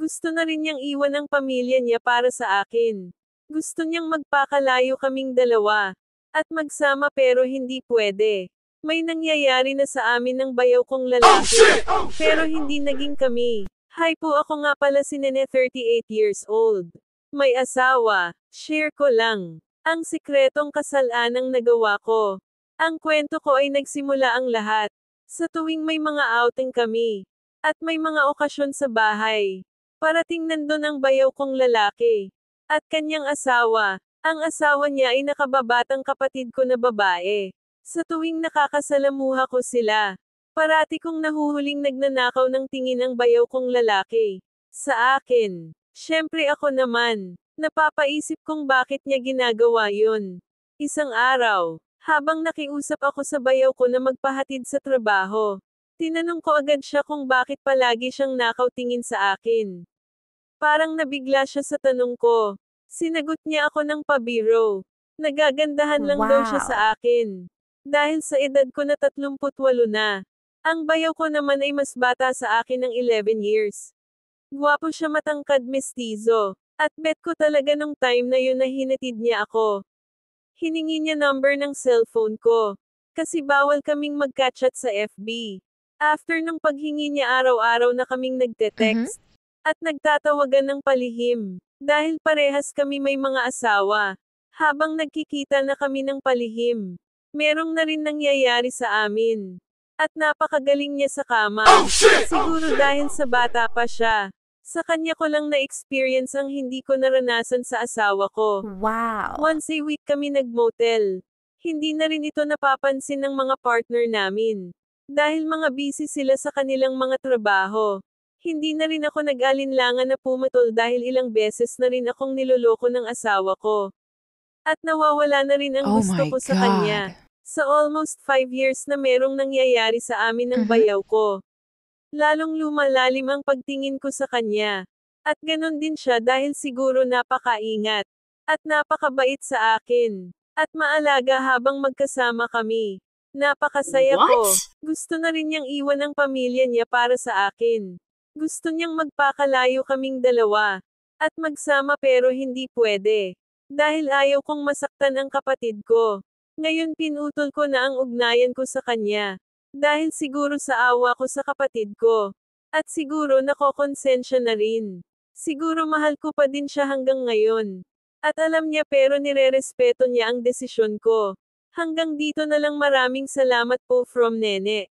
Gusto na rin niyang iwan ang pamilya niya para sa akin. Gusto niyang magpakalayo kaming dalawa. At magsama pero hindi pwede. May nangyayari na sa amin ng bayaw kong lalaki. Pero hindi naging kami. Hi po, ako nga pala si Nene, 38 years old. May asawa. Share ko lang. Ang sikretong kasalanang nagawa ko. Ang kwento ko ay nagsimula ang lahat. Sa tuwing may mga outing kami. At may mga okasyon sa bahay. Parating nandun ang bayaw kong lalaki. At kanyang asawa. Ang asawa niya ay nakababatang kapatid ko na babae. Sa tuwing nakakasalamuha ko sila, parati kong nahuhuling nagnanakaw ng tingin ang bayaw kong lalaki. Sa akin. Siyempre ako naman. Napapaisip kung bakit niya ginagawa yun. Isang araw, habang nakiusap ako sa bayaw ko na magpahatid sa trabaho, tinanong ko agad siya kung bakit palagi siyang nakaw tingin sa akin. Parang nabigla siya sa tanong ko. Sinagot niya ako ng pabiro. Nagagandahan lang daw siya sa Wow. akin. Dahil sa edad ko na 38 na. Ang bayaw ko naman ay mas bata sa akin ng 11 years. Gwapo siya, matangkad, mestizo. At bet ko talaga nung time na yun na hinatid niya ako. Hiningi niya number ng cellphone ko. Kasi bawal kaming magka-chat sa FB. After nung paghingi niya, araw-araw na kaming Mhm. nagte-text. At nagtatawagan ng palihim. Dahil parehas kami may mga asawa. Habang nagkikita na kami ng palihim, merong na rin nangyayari sa amin. At napakagaling niya sa kama. Siguro dahil sa bata pa siya. Sa kanya ko lang na-experience ang hindi ko naranasan sa asawa ko. Wow. Once a week kami nag-motel. Hindi na rin ito napapansin ng mga partner namin. Dahil mga busy sila sa kanilang mga trabaho. Hindi na rin ako nag-alinlangan na pumatol dahil ilang beses na rin akong niloloko ng asawa ko. At nawawala na rin ang Oh gusto my ko sa kanya. God. Sa almost 5 years na merong nangyayari sa amin ng Mhm. bayaw ko. Lalong lumalalim ang pagtingin ko sa kanya. At ganon din siya dahil siguro napakaingat. At napakabait sa akin. At maalaga habang magkasama kami. Napakasaya ko. What? Gusto na rin niyang iwan ang pamilya niya para sa akin. Gusto niyang magpakalayo kaming dalawa. At magsama pero hindi pwede. Dahil ayaw kong masaktan ang kapatid ko. Ngayon pinutol ko na ang ugnayan ko sa kanya. Dahil siguro sa awa ko sa kapatid ko. At siguro nakokonsensya na rin. Siguro mahal ko pa din siya hanggang ngayon. At alam niya pero nirerespeto niya ang desisyon ko. Hanggang dito na lang, maraming salamat po from Nene.